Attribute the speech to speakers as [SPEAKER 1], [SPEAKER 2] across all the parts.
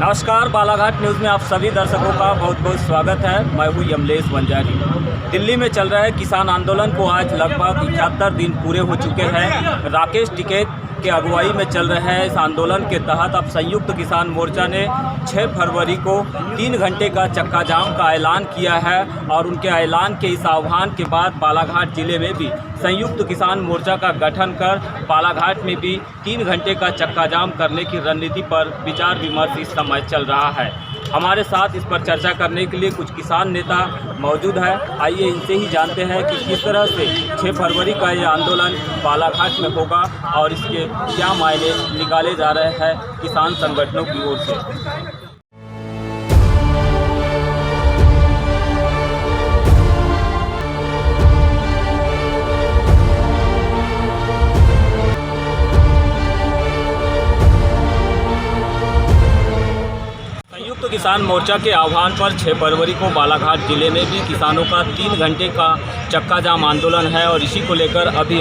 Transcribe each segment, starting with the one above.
[SPEAKER 1] नमस्कार, बालाघाट न्यूज़ में आप सभी दर्शकों का बहुत बहुत स्वागत है। मैं हूँ यमलेश वंजारी। दिल्ली में चल रहे किसान आंदोलन को आज लगभग 71 दिन पूरे हो चुके हैं। राकेश टिकैत के अगुवाई में चल रहे इस आंदोलन के तहत अब संयुक्त किसान मोर्चा ने 6 फरवरी को 3 घंटे का चक्का जाम का ऐलान किया है और उनके ऐलान के इस आह्वान के बाद बालाघाट जिले में भी संयुक्त किसान मोर्चा का गठन कर बालाघाट में भी 3 घंटे का चक्का जाम करने की रणनीति पर विचार विमर्श इस समय चल रहा है। हमारे साथ इस पर चर्चा करने के लिए कुछ किसान नेता मौजूद है। आइए इनसे ही जानते हैं कि किस तरह से 6 फरवरी का ये आंदोलन बालाघाट में होगा और इसके क्या मायने निकाले जा रहे हैं किसान संगठनों की ओर से। संयुक्त किसान मोर्चा के आह्वान पर 6 फरवरी को बालाघाट जिले में भी किसानों का 3 घंटे का चक्का जाम आंदोलन है और इसी को लेकर अभी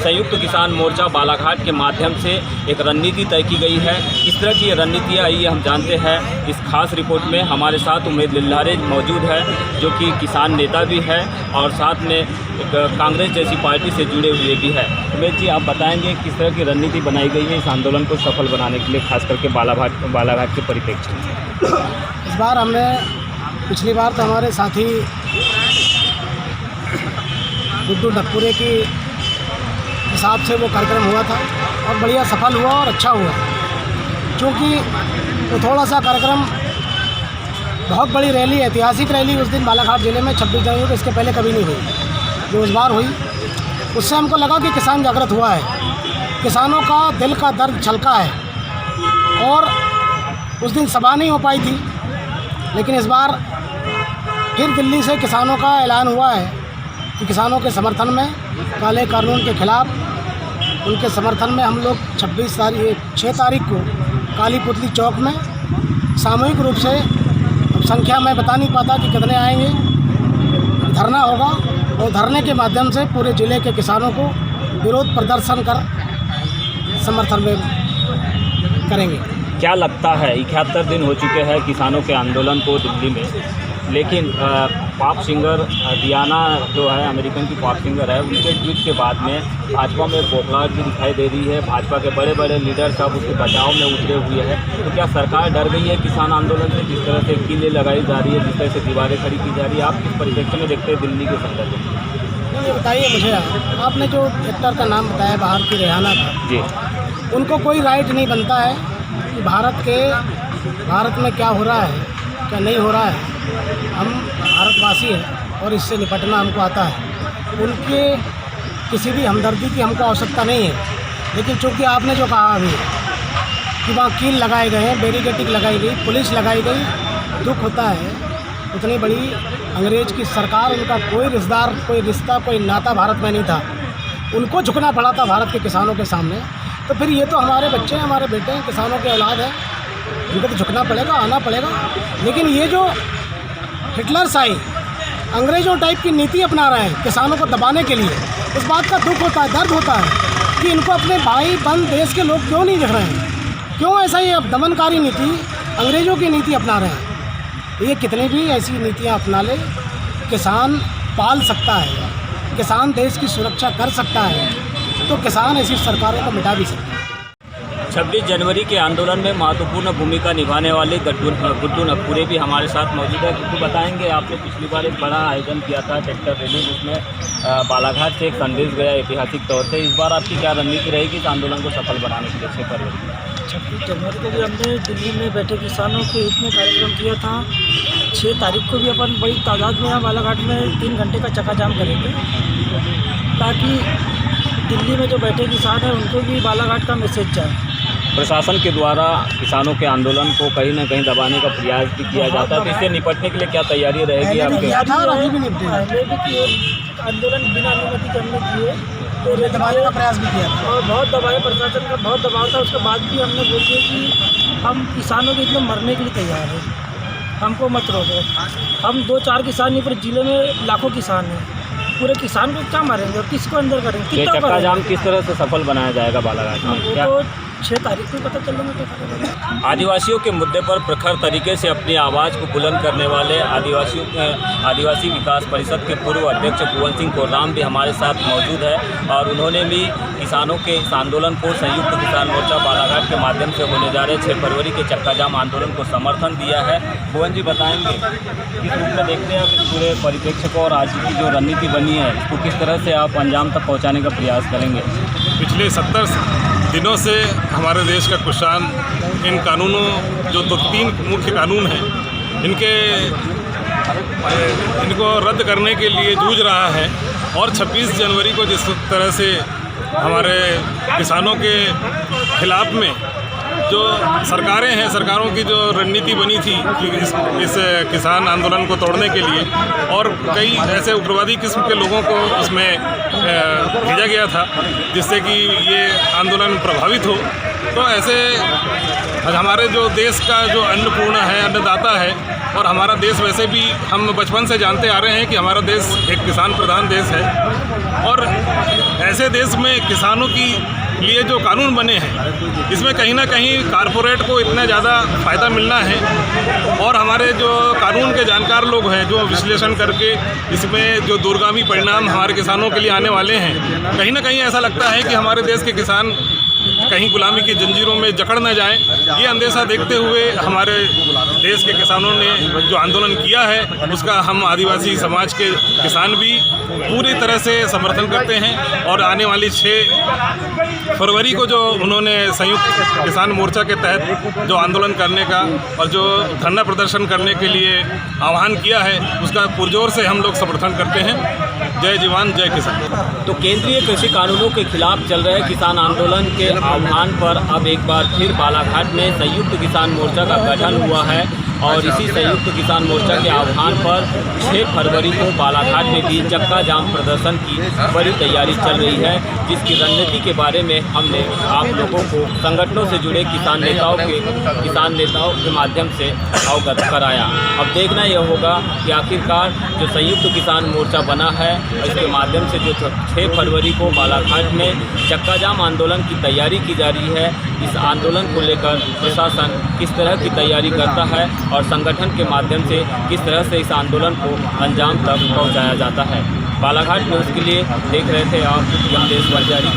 [SPEAKER 1] संयुक्त किसान मोर्चा बालाघाट के माध्यम से एक रणनीति तय की गई है। इस तरह की रणनीतियाँ आइए हम जानते हैं इस खास रिपोर्ट में। हमारे साथ उमेद लिल्लारे मौजूद है जो कि किसान नेता भी है और साथ में एक कांग्रेस जैसी पार्टी से जुड़े हुए भी है। उमेद जी, आप बताएंगे किस तरह की रणनीति बनाई गई है इस आंदोलन को सफल बनाने के लिए, खास करके बालाघाट के परिप्रेक्ष्य में?
[SPEAKER 2] इस बार हमने पिछली बार तो हमारे साथी गुड्डू नकपुरे की हिसाब से वो कार्यक्रम हुआ था और बढ़िया सफल हुआ और अच्छा हुआ, क्योंकि वो थोड़ा सा कार्यक्रम बहुत बड़ी रैली, ऐतिहासिक रैली उस दिन बालाघाट ज़िले में 26 जनवरी को इसके पहले कभी नहीं हुई, जो इस बार हुई। उससे हमको लगा कि किसान जागृत हुआ है, किसानों का दिल का दर्द छलका है। और उस दिन सभा नहीं हो पाई थी, लेकिन इस बार फिर दिल्ली से किसानों का ऐलान हुआ है कि किसानों के समर्थन में, काले कानून के ख़िलाफ़ उनके समर्थन में हम लोग 6 तारीख को काली पुतली चौक में सामूहिक रूप से, अब संख्या मैं बता नहीं पाता कि कितने आएंगे, धरना होगा और धरने के माध्यम से पूरे ज़िले के किसानों को विरोध प्रदर्शन कर समर्थन में करेंगे।
[SPEAKER 1] क्या लगता है, 71 दिन हो चुके हैं किसानों के आंदोलन को दिल्ली में, लेकिन पॉप सिंगर डियाना जो है, अमेरिकन की पॉप सिंगर है, उनके ट्वीट के बाद में भाजपा में बौखलाहट भी दिखाई दे रही है। भाजपा के बड़े बड़े लीडर सब उसके बचाव में उतरे हुए हैं। तो क्या सरकार डर गई है किसान आंदोलन से, जिस तरह से कीलें लगाई जा रही है, जिस तरह से दीवारें खड़ी की जा रही है? आप किस परिप्रेक्ष्य में देखते हैं दिल्ली के संदर्भ में?
[SPEAKER 2] ये बताइए मुझे, आपने जो एक्टर का नाम बताया बाहर की रेहाना का
[SPEAKER 1] जी,
[SPEAKER 2] उनको कोई राइट नहीं बनता है कि भारत में क्या हो रहा है, क्या नहीं हो रहा है। हम भारतवासी हैं और इससे निपटना हमको आता है। उनके किसी भी हमदर्दी की हमको आवश्यकता नहीं है। लेकिन चूँकि आपने जो कहा अभी कि वहाँ कील लगाए गए हैं, बैरिकेडिंग लगाई गई, पुलिस लगाई गई, दुख होता है। उतनी बड़ी अंग्रेज़ की सरकार, उनका कोई रिश्तेदार, कोई रिश्ता, कोई नाता भारत में नहीं था, उनको झुकना पड़ा था भारत के किसानों के सामने। तो फिर ये तो हमारे बच्चे हैं, हमारे बेटे हैं, किसानों के औलाद हैं, इनको तो झुकना पड़ेगा, आना पड़ेगा। लेकिन ये जो हिटलरशाही अंग्रेज़ों टाइप की नीति अपना रहे हैं किसानों को दबाने के लिए, इस बात का दुख होता है, दर्द होता है कि इनको अपने भाई बंद देश के लोग क्यों नहीं दिख रहे हैं, क्यों ऐसा ये दमनकारी नीति, अंग्रेज़ों की नीति अपना रहे हैं। ये कितनी भी ऐसी नीतियाँ अपना ले, किसान पाल सकता है, किसान देश की सुरक्षा कर सकता है, तो किसान ऐसी सरकारों को मिटा भी सकता है।
[SPEAKER 1] 26 जनवरी के आंदोलन में महत्वपूर्ण भूमिका निभाने वाले गुड्डू नकपुरे भी हमारे साथ मौजूद है। गुड्डू, बताएंगे, आपने पिछली बार एक बड़ा आयोजन किया था ट्रैक्टर रैली, जिसमें बालाघाट से एक संदेश गया ऐतिहासिक तौर से। इस बार आपकी क्या रणनीति रहेगी इस आंदोलन को सफल बनाने के लिए? 6 फरवरी
[SPEAKER 3] 26 जनवरी को भी हमने दिल्ली में बैठे किसानों के हित में कार्यक्रम किया था। 6 तारीख को भी अपन बड़ी तादाद में यहाँ बालाघाट में 3 घंटे का चक्का जाम करेंगे, ताकि दिल्ली में जो बैठे किसान हैं उनको भी बालाघाट का मैसेज जाए।
[SPEAKER 1] प्रशासन के द्वारा किसानों के आंदोलन को कहीं न कहीं दबाने का प्रयास भी किया जाता है, तो इससे निपटने के लिए क्या तैयारी रहेगी आपके?
[SPEAKER 2] अभी भी निपटे
[SPEAKER 3] आंदोलन बिना अनुमति के हमने किए, तो
[SPEAKER 2] दबाने का प्रयास भी किया
[SPEAKER 3] और बहुत दबाए, प्रशासन का बहुत दबाव था। उसके बाद भी हमने बोल दिया कि हम किसानों के इतने मरने के लिए तैयार हैं, हमको मत रोको। हम 2-4 किसान नहीं, पूरे ज़िले में लाखों किसान हैं, पूरे किसान को क्या मारेंगे और किसको अंदर करेंगे,
[SPEAKER 1] ये
[SPEAKER 3] कितना
[SPEAKER 1] चक्का जाम
[SPEAKER 3] करेंगे?
[SPEAKER 1] किस तरह से सफल बनाया जाएगा बालाघाट में?
[SPEAKER 3] वो
[SPEAKER 1] क्या
[SPEAKER 3] तो 6 तारीख को पता चलेगा क्या करेंगे।
[SPEAKER 1] आदिवासियों के मुद्दे पर प्रखर तरीके से अपनी आवाज़ को बुलंद करने वाले आदिवासी विकास परिषद के पूर्व अध्यक्ष भुवन सिंह कोर्राम भी हमारे साथ मौजूद है और उन्होंने भी किसानों के इस आंदोलन को संयुक्त किसान मोर्चा बालाघाट के माध्यम से होने जा रहे 6 फरवरी के चक्का जाम आंदोलन को समर्थन दिया है। भुवन जी बताएंगे किस रूप में देखते हैं आप इस पूरे परिप्रेक्ष्य को और आज की जो रणनीति बनी है इसको किस तरह से आप अंजाम तक पहुँचाने का प्रयास करेंगे?
[SPEAKER 4] पिछले 70 दिनों से हमारे देश का किसान इन कानूनों जो 3 मुख्य कानून हैं इनको रद्द करने के लिए जूझ रहा है और 26 जनवरी को जिस तरह से हमारे किसानों के खिलाफ में जो सरकारें हैं, सरकारों की जो रणनीति बनी थी कि इस किसान आंदोलन को तोड़ने के लिए और कई ऐसे उग्रवादी किस्म के लोगों को उसमें भेजा गया था जिससे कि ये आंदोलन प्रभावित हो, तो ऐसे हमारे जो देश का जो अन्नपूर्णा है, अन्नदाता है और हमारा देश वैसे भी हम बचपन से जानते आ रहे हैं कि हमारा देश एक किसान प्रधान देश है और ऐसे देश में किसानों की लिए जो कानून बने हैं इसमें कहीं ना कहीं कारपोरेट को इतना ज़्यादा फ़ायदा मिलना है और हमारे जो कानून के जानकार लोग हैं जो विश्लेषण करके इसमें जो दूरगामी परिणाम हमारे किसानों के लिए आने वाले हैं, कहीं ना कहीं ऐसा लगता है कि हमारे देश के किसान कहीं गुलामी की जंजीरों में जकड़ न जाएं। ये अंदेशा देखते हुए हमारे देश के किसानों ने जो आंदोलन किया है उसका हम आदिवासी समाज के किसान भी पूरी तरह से समर्थन करते हैं और आने वाली 6 फरवरी को जो उन्होंने संयुक्त किसान मोर्चा के तहत जो आंदोलन करने का और जो धरना प्रदर्शन करने के लिए आह्वान किया है उसका पुरजोर से हम लोग समर्थन करते हैं। जय जवान जय किसान।
[SPEAKER 1] तो केंद्रीय कृषि कानूनों के खिलाफ चल रहे किसान आंदोलन के आह्वान पर अब एक बार फिर बालाघाट में संयुक्त किसान मोर्चा का गठन हुआ है और इसी संयुक्त किसान मोर्चा के आह्वान पर 6 फरवरी को बालाघाट में भी चक्का जाम प्रदर्शन की बड़ी तैयारी चल रही है, जिसकी रणनीति के बारे में हमने आप लोगों को संगठनों से जुड़े किसान नेताओं के माध्यम से अवगत कराया। अब देखना यह होगा कि आखिरकार जो संयुक्त किसान मोर्चा बना है इसके माध्यम से जो 6 फरवरी को बालाघाट में चक्का जाम आंदोलन की तैयारी की जा रही है, इस आंदोलन को लेकर प्रशासन किस तरह की तैयारी करता है और संगठन के माध्यम से किस तरह से इस आंदोलन को अंजाम तक पहुंचाया जाता है। बालाघाट में उसके लिए देख रहे थे आप यमलेश वंजारी।